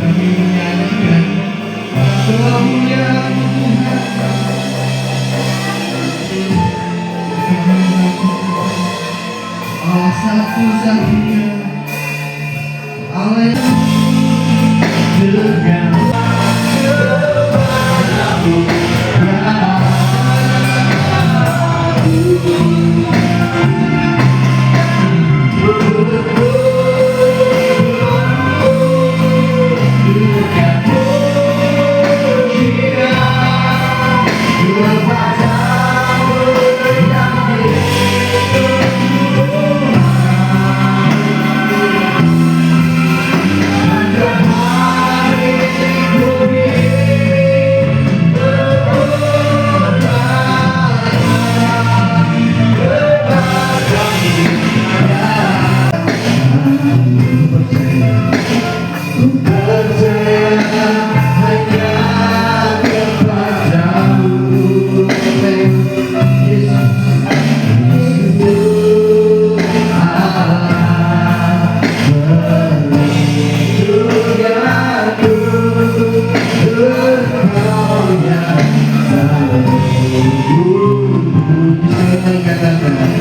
kami menyanyikan kemuliaan Tuhan. Allah satu-satunya, Allah yang dekat kepadamu,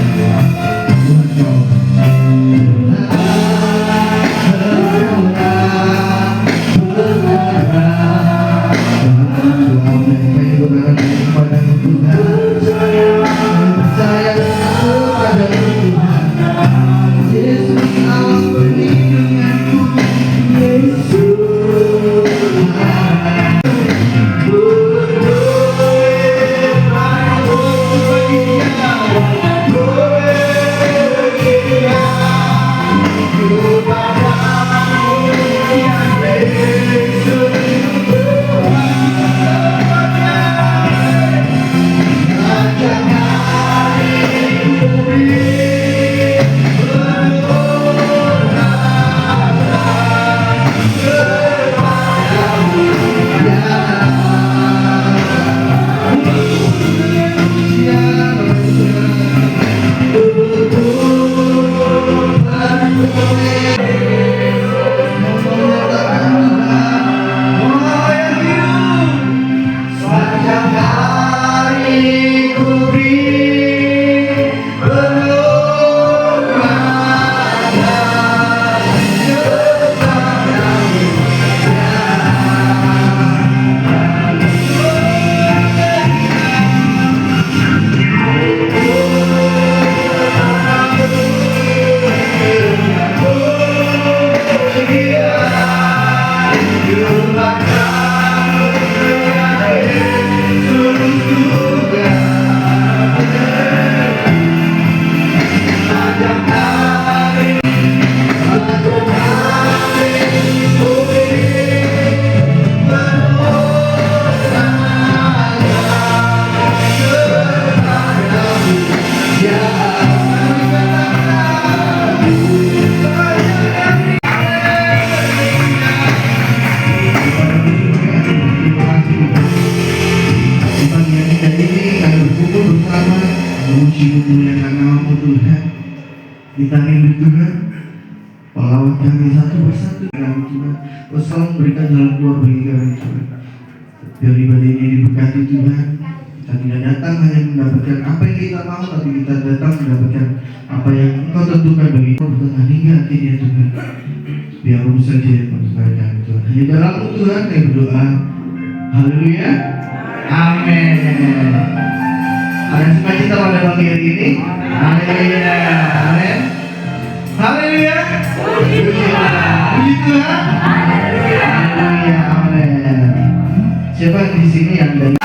kita rindu Tuhan, pahlawan kami satu persatu kami Tuhan, Kau selalu memberikan jalan keluar bagi kami Tuhan. Biar ibadah ini diberkati Tuhan. Kita tidak datang hanya mendapatkan apa yang kita mau, tapi kita datang mendapatkan apa yang Engkau tentukan bagi kita bertengah hingga akhirnya Tuhan. Biar Roh saja yang memperbaiki kami Tuhan. Hanya dalam Tuhan kami berdoa. Haleluya. Amin. Ada sukacita pada pagi hari ini. Haleluya. Amin. Haleluya. Puji Tuhan. Haleluya. Amin. Siapa di sini yang dari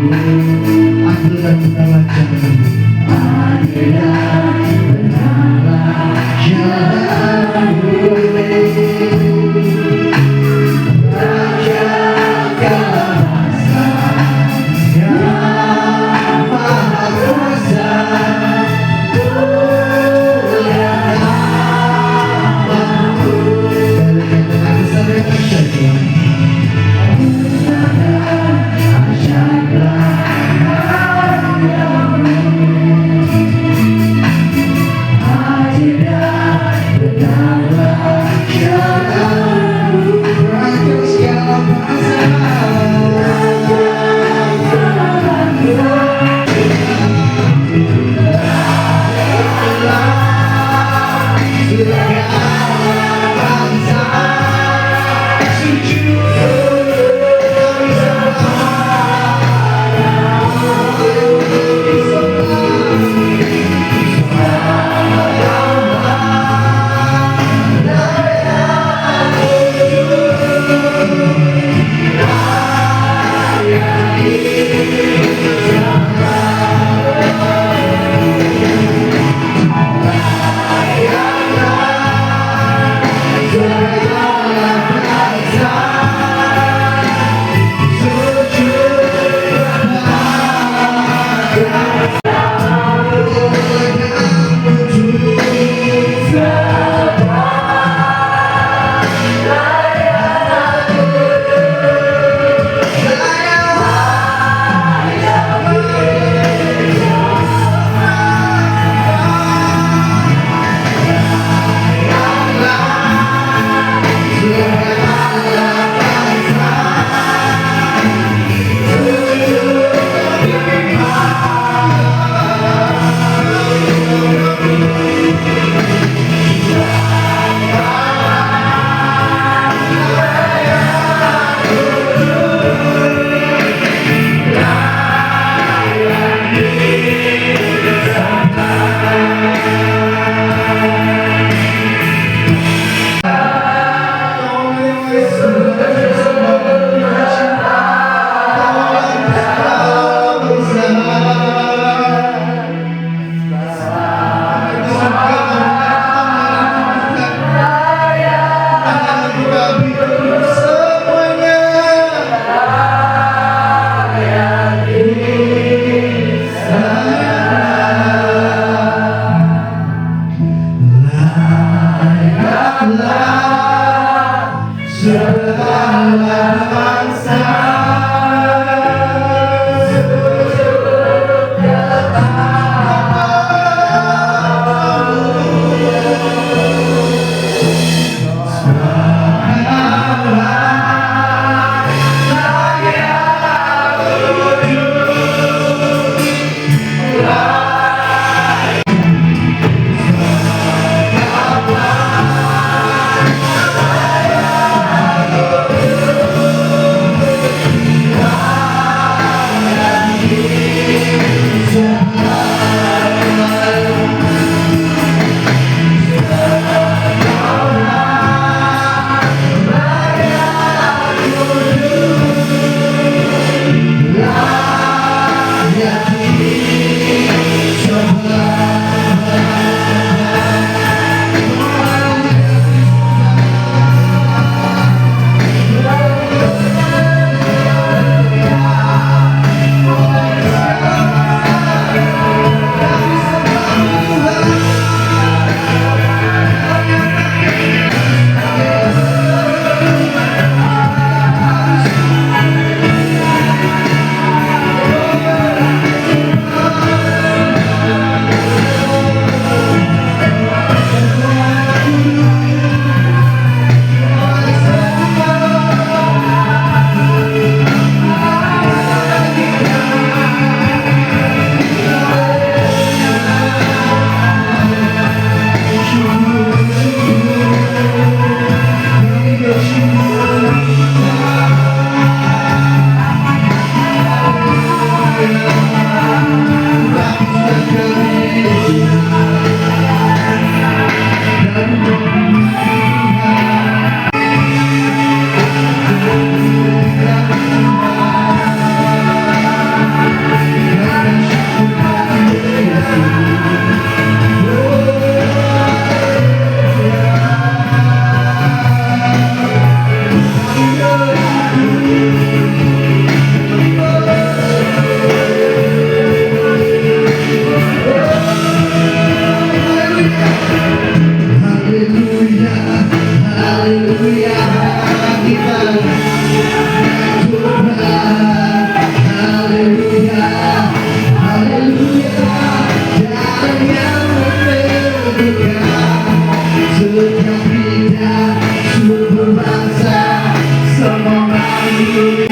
Adil dan benar jalan. Adil dan benar jalanmu. Raja kuasa yang maha kuasa.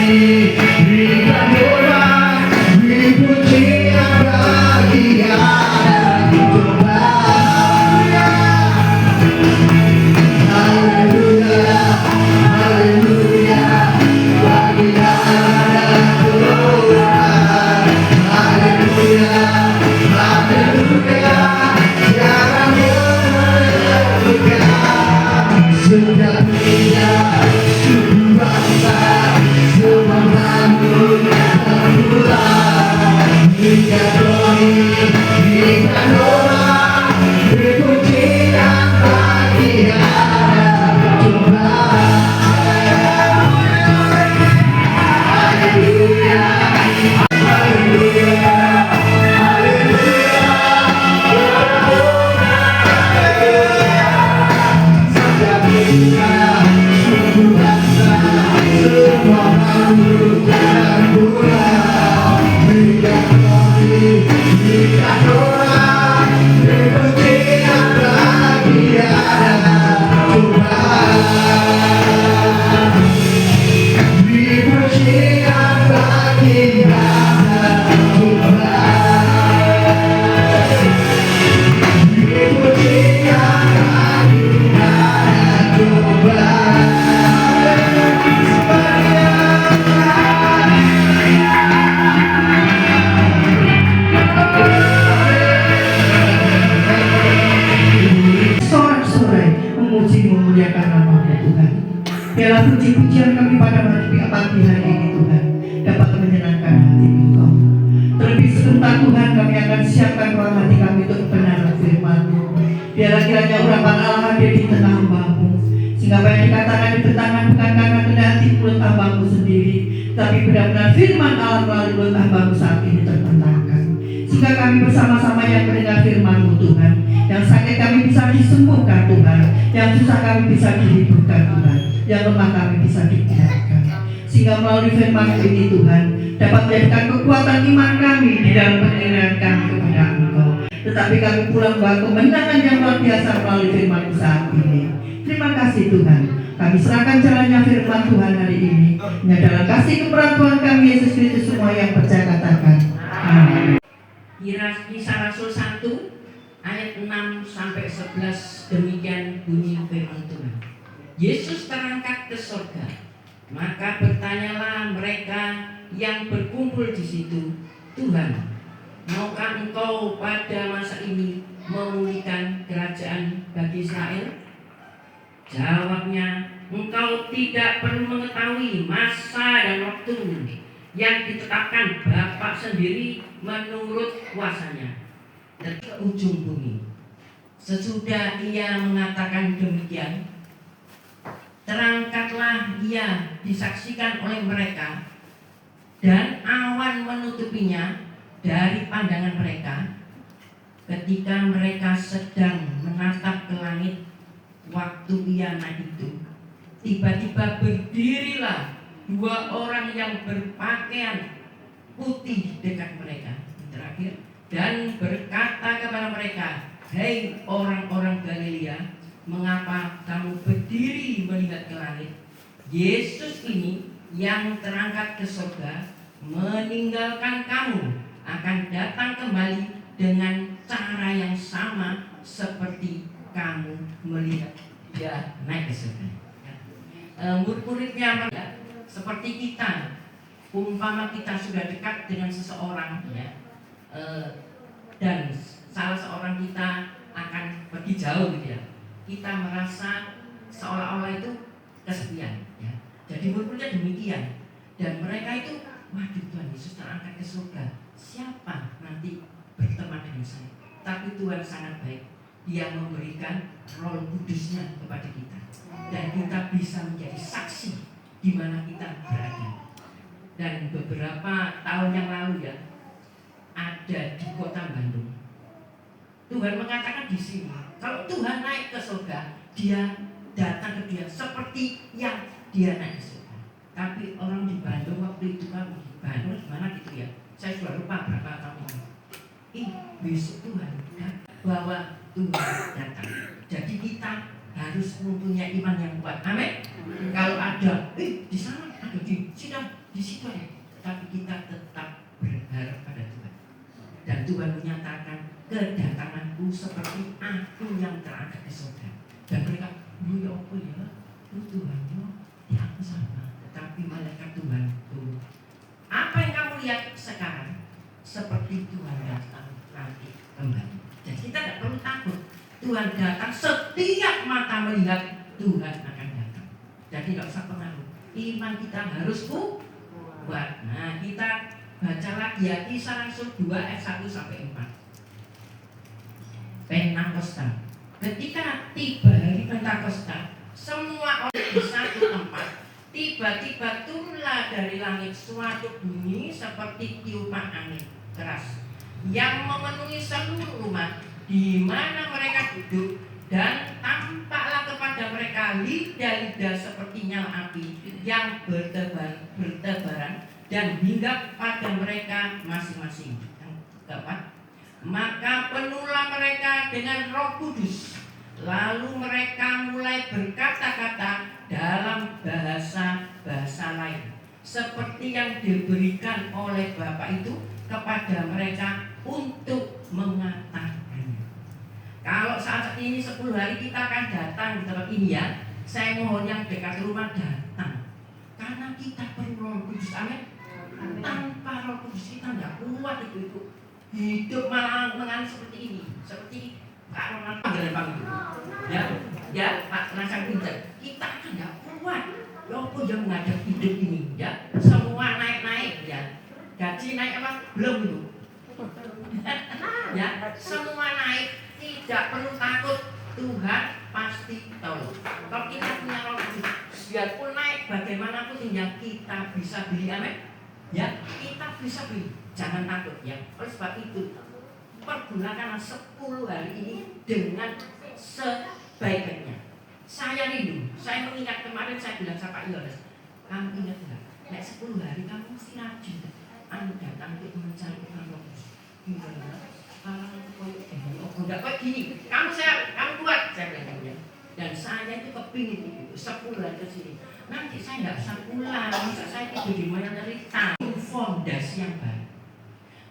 berikan doa, beri pujian bagi yang coba. Haleluya, haleluya, bagi yang Tuhan. Haleluya, haleluya, jangan menyebutkan setiap dunia, suku bangsa, semua makhluk terpulang. Berikan doi, berikan doa, beri pujian bagi yang Tuhan. Haleluya, haleluya, haleluya. Setiap dunia, suku bangsa, semua makhluk terpulang. Berikan doi, berikan doa, beri pujian bagi yang Tuhan. Beri pujian bagi yang Tuhan. Beri pujian bagi yang Tuhan. Sorak-sorai memuji memuliakan nama-Mu Tuhan. Biarlah puji-pujian kami pada pagi hari ini Tuhan dapat menyenangkan hati Engkau. Terlebih sebentar Tuhan kami akan siapkan ruang hati kami untuk kebenaran firman-Mu. Biarlah kiranya urapan Allah hadir di tengah hamba-Mu, sehingga apa yang dikatakan di bertangan bukan karena kehendak hati mulut hamba-Mu sendiri, tapi benar-benar firman Allah melalui mulut hamba-Mu saat ini tertentangkan. Sehingga kami bersama-sama yang mendengar firman-Mu Tuhan, yang sakit kami bisa disembuhkan Tuhan, yang susah kami bisa dihiburkan Tuhan, yang lemah kami bisa dikuatkan. Sehingga melalui firman-Mu ini Tuhan dapat menjadikan kekuatan iman kami di dalam pengiringan kami kepada Engkau. Tetapi kami pulang membawa kemenangan yang luar biasa melalui firman-Mu saat ini. Terima kasih Tuhan. Kami serahkan jalannya firman Tuhan hari ini. Hanya dalam kasih keperan Tuhan kami Yesus Kristus semua yang percaya katakan amin. Kisah Rasul 1 ayat 6 sampai 11 demikian bunyi firman Tuhan. Yesus terangkat ke surga, maka bertanyalah mereka yang berkumpul di situ, Tuhan, maukah Engkau pada masa ini memulihkan kerajaan bagi Israel? Jawabnya, Engkau tidak perlu mengetahui masa dan waktu yang ditetapkan Bapa sendiri menurut kuasanya ke ujung bumi. Sesudah ia mengatakan demikian, terangkatlah ia disaksikan oleh mereka, dan awan menutupinya dari pandangan mereka. Ketika mereka sedang menatap ke langit waktu ia naik itu, tiba-tiba berdirilah dua orang yang berpakaian putih dekat mereka. Terakhir, dan berkata kepada mereka, "Hei orang-orang Galilea, mengapa kamu berdiri melihat ke langit? Yesus ini yang terangkat ke surga meninggalkan kamu akan datang kembali dengan cara yang sama seperti kamu melihat dia naik ke surga." Murid-muridnya seperti kita, umpama kita sudah dekat dengan seseorang, ya, dan salah seorang kita akan pergi jauh, gitu ya, kita merasa seolah-olah itu kesepian, ya. Jadi murid-muridnya demikian, dan mereka itu, waduh, Tuhan Yesus terangkat ke surga, siapa nanti berteman dengan saya? Tapi Tuhan sangat baik, Dia memberikan Roh Kudusnya kepada kita, dan kita bisa menjadi saksi di mana kita berada. Dan beberapa tahun yang lalu, ya, ada di kota Bandung, Tuhan mengatakan di sini, kalau Tuhan naik ke surga, Dia datang ke dia seperti yang Dia naik ke surga. Tapi orang di Bandung waktu itu, kan di Bandung gimana gitu ya, saya sudah lupa berapa tahun ini. Besok Tuhan bahwa Tuhan datang. Jadi kita harus mempunyai iman yang kuat. Amin. Kalau ada, di sana ada, di sini, di Di situ ada, tapi kita tetap berharap pada Tuhan. Dan Tuhan menyatakan, kedatanganku seperti aku yang terangkat ke surga. Dan mereka, ya apa ya? Tuhan ya aku sama. Tetapi malaikat Tuhan tuh, apa yang kamu lihat sekarang? Seperti Tuhan datang nanti kembali. Jadi kita tidak perlu takut. Tuhan datang, setiap mata melihat Tuhan akan datang. Jadi tidak usah pengaruh. Iman kita harus kuat. Nah, kita baca lagi ya, Kisah Rasul 2 ayat 1 sampai 4. Pentakosta. Ketika tiba hari Pentakosta, semua orang di satu tempat, tiba-tiba turunlah dari langit suatu bunyi seperti tiupan angin keras yang memenuhi seluruh rumah di mana mereka duduk, dan tampaklah kepada mereka lidah-lidah seperti nyala api yang bertebaran dan hinggap pada mereka masing-masing. Yang keempat, maka penuhlah mereka dengan Roh Kudus, lalu mereka mulai berkata-kata dalam bahasa lain seperti yang diberikan oleh Bapa itu kepada mereka untuk mengatakannya. Kalau saat ini 10 hari kita akan datang di tempat ini ya, saya mohon yang dekat rumah datang, karena kita perlu Roh Kudus. Amin. Tanpa Roh Kudus kita nggak kuat itu hidup malah mengalami seperti ini, seperti Kak Ronald panggilan ya Pak Nasang Pinter, kita akan nggak kuat. Lopo yang menghadapi hidup ini ya, semua naik ya, gaji naik apa belum itu ya, semua naik, tidak perlu takut, Tuhan pasti tahu. Kalau kita punya Roh Kudus, biarpun naik bagaimanapun yang kita bisa beli, amin ya, kita bisa beli, jangan takut ya. Oleh sebab itu pergunakan 10 hari ini dengan sebaik-baiknya. Saya rindu, saya mengingat kemarin saya bilang sama Pak Yones, kamu ingat enggak? Nek 10 hari kamu mesti rajin. Anu datang untuk mencari Roh Kudus. Enggak kok gini, kamu kuat, saya bilang ya. Dan saya itu kepingin itu 10 hari ke sini. Nanti saya enggak bisa pulang, masa saya tidur di mana cerita. Fondasi yang baik.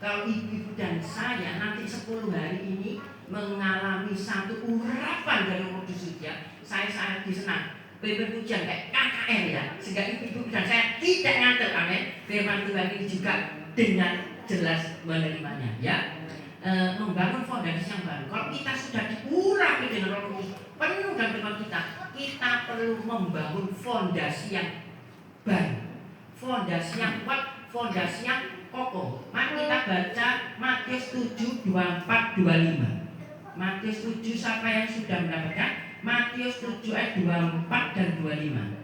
Kalau ibu-ibu dan saya nanti 10 hari ini mengalami satu urapan dari Roh Kudus ya, saya sangat disenang. Firman Tuhan kayak KKR ya, sehingga ibu-ibu dan saya tidak ngantuk, amin. Firman Tuhan ini juga dengan jelas menerimanya ya. Membangun fondasi yang baru. Kalau kita sudah diurapi dengan Roh Kudus penuh dan firman kita perlu membangun fondasi yang baru, fondasi yang kuat, fondasi yang kokoh. Mari kita baca Matius 7, 24, 25. Matius 7, siapa yang sudah mendapatkan? Matius 7 ayat 24 dan 25.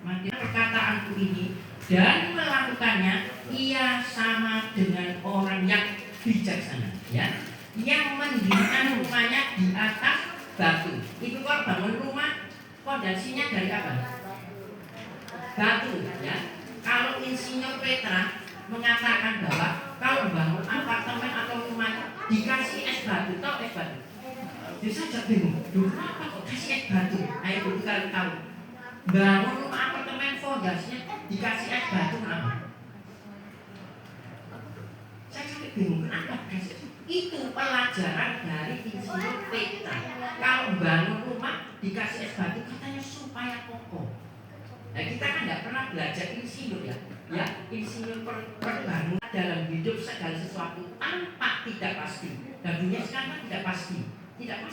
Matius, perkataanku ini dan melakukannya, ia sama dengan orang yang bijaksana ya, yang mendirikan rumahnya di atas batu. Itu kalau bangun rumah, fondasinya dari apa? Batu ya. Kalau insinyur Petra mengatakan bahwa kalau bangun apartemen atau rumah dikasih es batu, tau es batu? Jadi saya jadi bingung, kenapa kok kasih es batu? Ayo kita kali tahu. Bangun rumah apartemen fondasinya dikasih es batu, kenapa? Saya sampai bingung, kenapa kasih? Itu pelajaran dari insinyur Petra. Kalau bangun rumah dikasih es batu, katanya supaya kokoh. Nah, kita kan tidak pernah belajar insinyur ya, insinyur perbangunan dalam hidup segala sesuatu tanpa tidak pasti. Dan dunia sekarang tidak pasti, tidak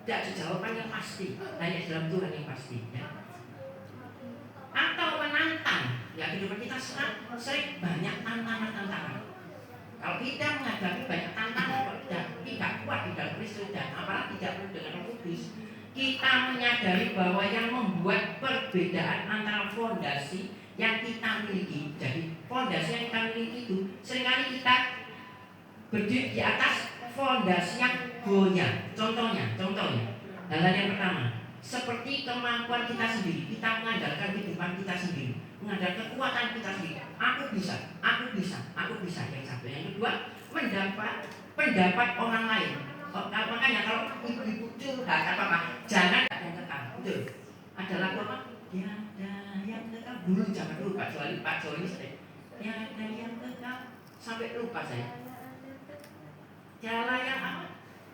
ada jawaban yang pasti, hanya dalam Tuhan yang pasti. Ya. Atau menantang, ya kehidupan kita sering banyak tantangan. Kalau kita menghadapi banyak tantangan, tidak kuat di dalam Kristus dan apalagi tidak perlu dengan Roh Kudus, kita menyadari bahwa yang membuat perbedaan antara fondasi yang kita miliki, jadi fondasi yang kita miliki itu seringkali kita berdiri di atas fondasi yang goyah. Contohnya, hal yang pertama, seperti kemampuan kita sendiri, kita mengandalkan kehidupan kita sendiri, mengandalkan kekuatan kita sendiri. Aku bisa. Yang satu, yang kedua, mendapat pendapat orang lain. Makanya kalau ibu-ibu curhat apa-apa, jangan yang kekal, betul. Ada lagu apa? Tiada yang kekal. Dulu zaman dulu Pak Jo ini sering. Tiada yang kekal. Sampai lupa saya. Tiada yang apa?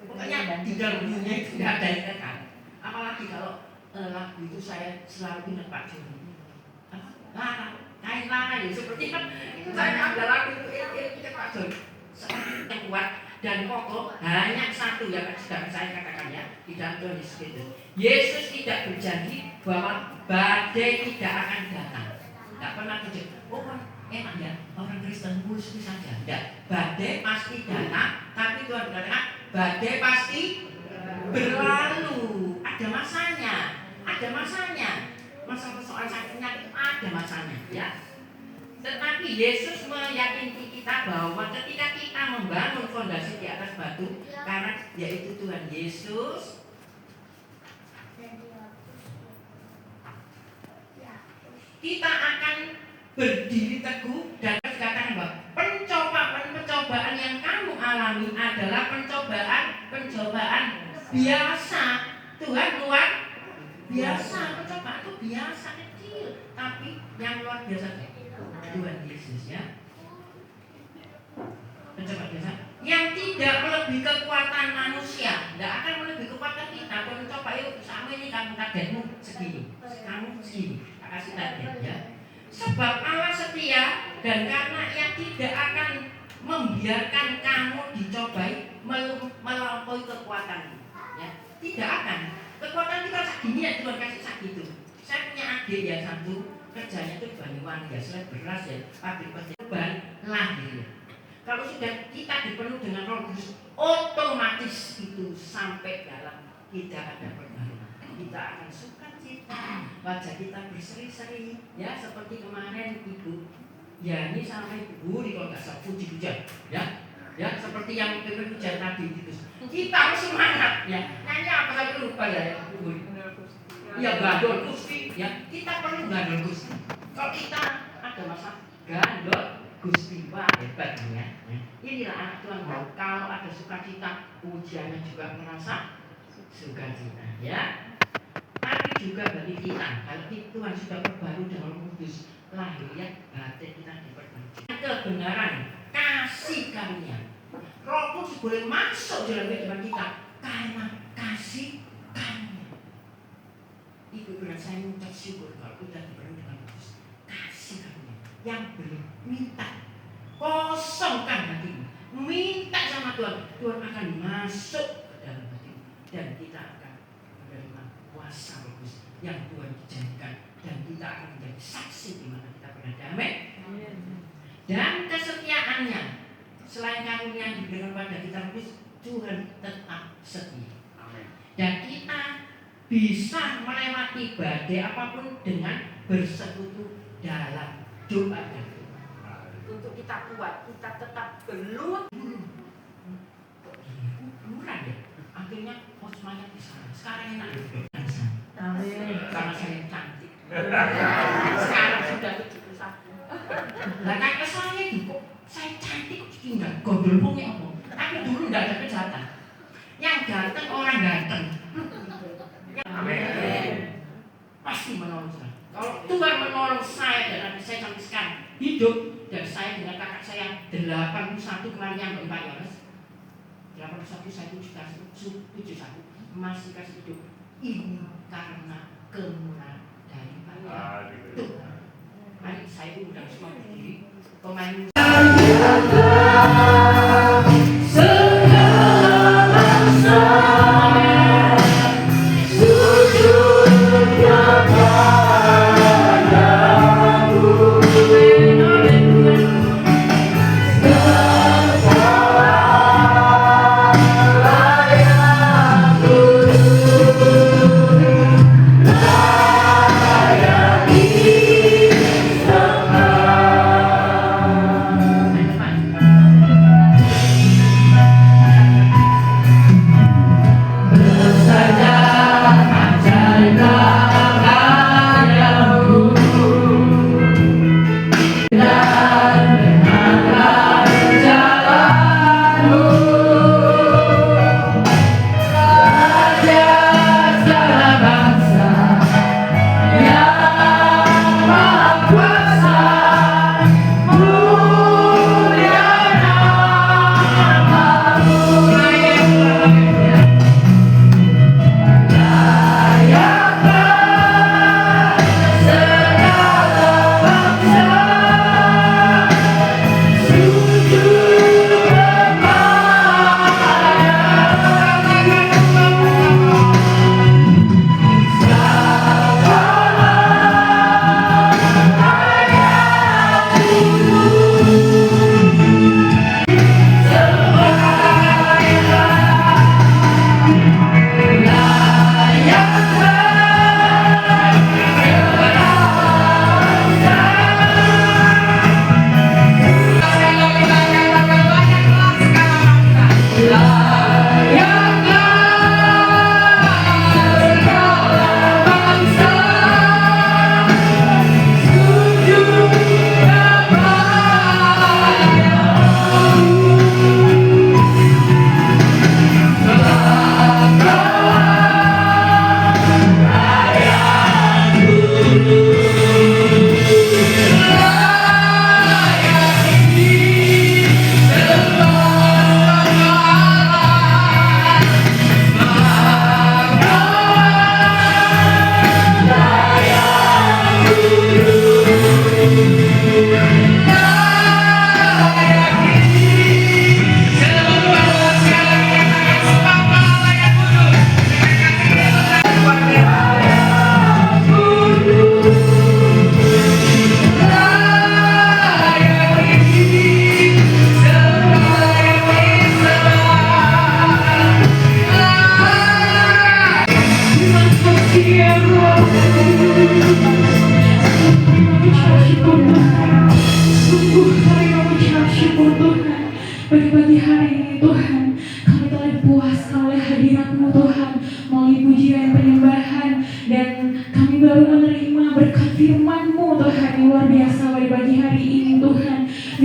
Pokoknya di dalam dunia itu tidak ada yang kekal. Apalagi kalau lagu itu saya selalu ingat Pak Jo. Lara, kain lara ya seperti itu saya ada lagu itu Pak Jo. Yang kuat dan kokoh hanya satu yang sedang saya katakan ya di dalam Tuhan Yesus Kristus. Yesus tidak berjanji bahwa badai tidak akan datang. Tidak pernah terjadi. Oh enak ya orang Kristen mulus saja. Tidak. Badai pasti datang. Tapi Tuhan berkata badai pasti berlalu. Ada masanya. Ada masanya. Masa persoalan sakitnya itu ada masanya ya. Tetapi Yesus meyakini kita bahwa ketika kita membangun fondasi di atas batu, karena yaitu Tuhan Yesus, kita akan berdiri teguh dan dikatakan bahwa pencobaan yang kamu alami adalah pencobaan biasa. Tuhan luar biasa, pencobaan itu biasa kecil, tapi yang luar biasa Tuhan Yesus ya. Pencobaan biasa yang tidak melebihi kekuatan manusia, tidak akan melebihi kekuatan kita. Kalau mencoba yuk sama ini kamu targetmu segini, kamu segini, kasih target ya. Sebab Allah setia dan karena Ia tidak akan membiarkan kamu dicobai melampaui kekuatanmu. Ya, tidak akan. Kekuatan kita segini ya Tuhan kasih segitu. Saya punya adik ya satu kerjanya itu Banyuwangi ya, selain beras ya, pabrik percobaan lahir ya. Kalau sudah kita dipenuhi dengan Roh Kudus, otomatis itu sampai dalam kita ada perubahan. Kita akan sukacita, wajah kita berseri-seri, ya seperti kemarin Ibu Yani sampai Bu di kalau nggak salah puji-pujian, ya seperti yang puji-pujian tadi gitu. Kita harus semangat, ya nyanyi apa saja lupa ya Bu. Ya gandol Gusti, ya kita perlu gandol Gusti. Kalau kita ada masalah gandol Gusti, wah hebat ya. Inilah anak Tuhan bahwa kalau ada sukacita, ujiannya juga merasa sukacita, ya. Tapi juga bagi kita, kalau Tuhan sudah berbaru dengan Roh Kudus, lahir ya batin kita diperbaiki. Kebenaran, kasih karunia. Roh Kudus boleh masuk dalam kehidupan kita karena kasih karunia. Ibu benar saya mengucap syukur kalau kita diberi dengan Kudus. Kasih karunia yang belum minta, kosongkan hatimu, minta sama Tuhan. Tuhan akan masuk ke dalam hatimu dan kita akan menerima kuasa Roh Kudus yang Tuhan janjikan dan kita akan menjadi saksi di mana kita berdamai. Dan kesetiaannya selain karunia yang diberikan pada kita Roh Kudus, Tuhan tetap setia. Dan kita bisa melewati badai apapun dengan bersekutu dalam doa dan doa. Untuk kita kuat, kita tetap belum luran ya. Akhirnya semuanya bisa. Sekarang enak karena saya cantik. Sekarang sudah 71. Nah kakak saya itu saya cantik kok tinggal gondol punya apa? Tapi dulu nggak ada kejahatan. Yang ganteng orang ganteng. Amin. Pasti menolong saya. Kalau Tuhan menolong saya dan adik saya sampai sekarang hidup, dan saya dengan kakak saya 81 kemarin yang Pak Yohanes 81 saya 71 masih kasih hidup ini karena kemurahan daripada Tuhan. Mari saya undang semua berdiri pemain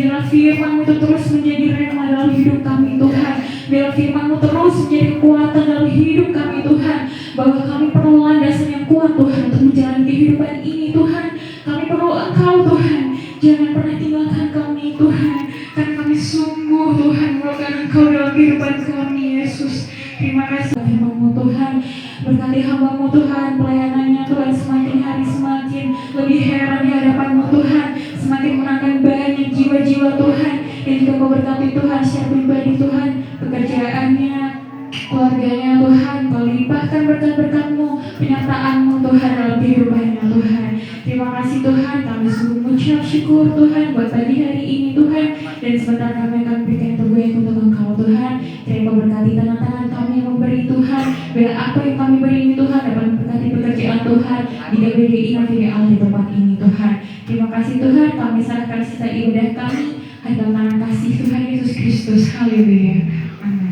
Biarlah firman-Mu itu terus menjadi rema dalam hidup kami Tuhan. Biarlah firman-Mu terus menjadi kekuatan dalam hidup kami Tuhan. Bahwa kami perlu landasan yang kuat Tuhan untuk menjalani kehidupan ini Tuhan. Kami perlu Engkau Tuhan. Jangan pernah tinggalkan kami Tuhan. Karena kami sungguh Tuhan memerlukan Engkau dalam kehidupan kami Yesus. Terima kasih firman-Mu Tuhan. Berkati hamba-Mu Tuhan, pelayanannya Tuhan semakin hari semakin lebih heran di hadapan-Mu Tuhan. Semakin menangkan banyak jiwa-jiwa Tuhan. Dan juga Kau berkati Tuhan secara pribadi Tuhan, pekerjaannya, keluarganya Tuhan. Kau limpahkan berkat-berkat-Mu, penyertaan-Mu Tuhan dalam kehidupannya Tuhan. Terima kasih Tuhan, kami sungguh mengucap syukur Tuhan buat pagi hari ini Tuhan. Dan sebentar kami akan berikan yang terbaik untuk Engkau Tuhan. Jadi Kau berkati tangan-tangan kami yang memberi Tuhan. Biar apa yang kami beri ini Tuhan dapat memberkati pekerjaan Tuhan di GBDI Filial di tempat ini Tuhan. Terima kasih Tuhan, kami serahkan sisa ibadah kami hanya dalam tangan kasih Tuhan Yesus Kristus. Haleluya. Amin.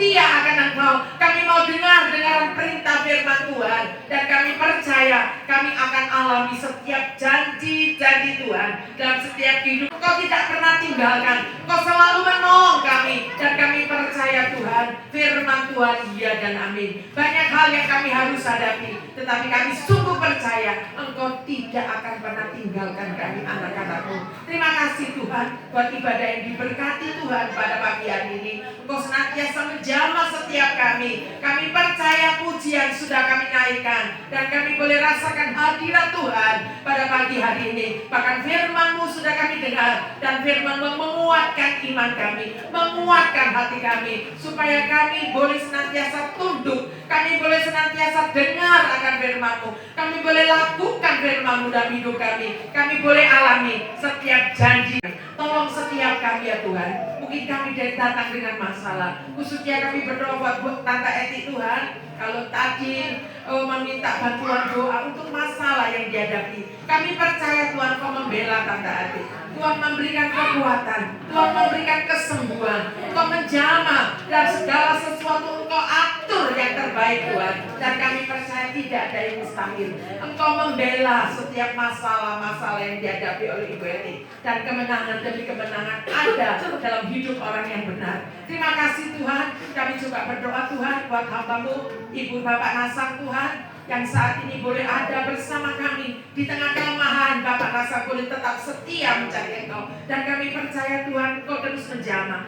setia akan Engkau. Kami mau dengar perintah firman Tuhan. Dan kami percaya kami akan alami setiap janji-janji Tuhan dalam setiap hidup. Engkau tidak pernah tinggalkan. Engkau selalu menolong kami. Dan kami percaya Tuhan, firman Tuhan iya dan amin. Banyak hal yang kami harus hadapi, tetapi kami sungguh percaya Engkau tidak akan pernah tinggalkan kami anak-anak-Mu. Terima kasih Tuhan buat ibadah yang diberkati Tuhan pada pagi hari ini. Engkau senantiasa menjamah setiap kami. Kami percaya pujian sudah kami naikkan, dan kami boleh rasakan hadirat Tuhan pada pagi hari ini. Bahkan firman-Mu sudah kami dengar, dan firman-Mu menguatkan iman kami, menguatkan hati kami, supaya kami boleh senantiasa tunduk, kami boleh senantiasa dengar akan firman-Mu, kami boleh lakukan firman-Mu dalam hidup kami boleh alami setiap janji. Tolong setiap kami ya Tuhan. Mungkin kami datang dengan masalah, khususnya kami berdoa buat Tante Eti Tuhan. Kalau tadi meminta bantuan doa untuk masalah yang dihadapi, kami percaya Tuhan Kau membela Tante Eti. Tuhan memberikan kekuatan, Tuhan memberikan kesembuhan, Engkau menjamah, dan segala sesuatu Engkau atur yang terbaik Tuhan. Dan kami percaya tidak ada yang mustahil. Engkau membela setiap masalah-masalah yang dihadapi oleh Ibu Eti, dan kemenangan demi kemenangan ada dalam hidup orang yang benar. Terima kasih Tuhan. Kami juga berdoa Tuhan buat hamba-Mu Ibu Bapak Nasang Tuhan, yang saat ini boleh ada bersama kami di tengah kelemahan. Bapak Nasang boleh tetap setia mencari Engkau, dan kami percaya Tuhan Engkau terus menjamah.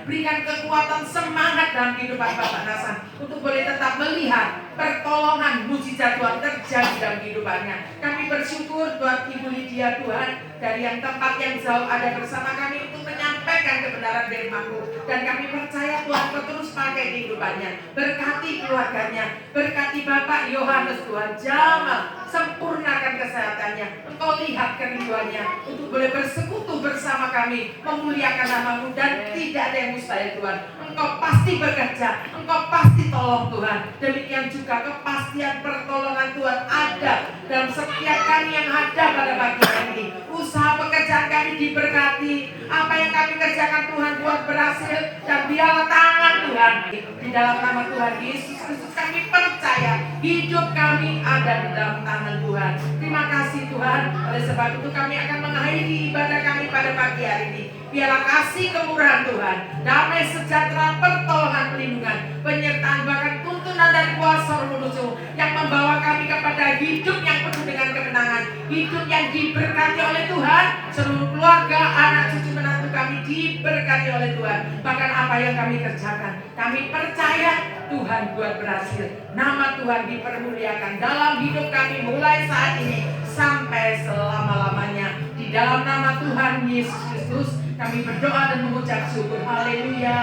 Berikan kekuatan, semangat dalam kehidupan Bapak Nasang untuk boleh tetap melihat pertolongan mujizat Tuhan terjadi dalam kehidupannya. Kami bersyukur buat Ibu Lydia Tuhan, dari yang tempat yang jauh ada bersama kami untuk menyampaikan kebenaran firman-Mu, dan kami percaya Tuhan Kau terus pakai kehidupannya. Berkati keluarganya, berkati Bapak Yohanes Tuhan, jamah, sempurnakan kesehatannya. Engkau lihat kerinduannya untuk boleh bersekutu bersama kami, memuliakan nama-Mu, dan tidak ada yang mustahil Tuhan. Engkau pasti bekerja, Engkau pasti tolong Tuhan. Demikian juga kepastian pertolongan Tuhan ada dalam setiap kami yang ada pada pagi hari ini. Usaha pekerjaan kami diberkati, apa yang kami kerjakan Tuhan buat berhasil, dan biarlah tangan Tuhan di dalam nama Tuhan Yesus Kristus. Kami percaya hidup kami ada di dalam tangan Tuhan. Terima kasih Tuhan. Oleh sebab itu kami akan mengakhiri ibadah kami pada pagi hari ini. Biarlah kasih kemurahan Tuhan, damai sejahtera, pertolongan, perlindungan, penyertaan, bahkan tuntunan dari kuasa Roh Kudus yang membawa kami kepada hidup yang penuh dengan kemenangan, hidup yang diberkati oleh Tuhan. Seluruh keluarga, anak cucu menantu kami diberkati oleh Tuhan. Bahkan apa yang kami kerjakan, kami percaya Tuhan buat berhasil. Nama Tuhan dipermuliakan dalam hidup kami mulai saat ini sampai selama-lamanya. Di dalam nama Tuhan Yesus Kristus kami berdoa dan mengucap syukur. Haleluya.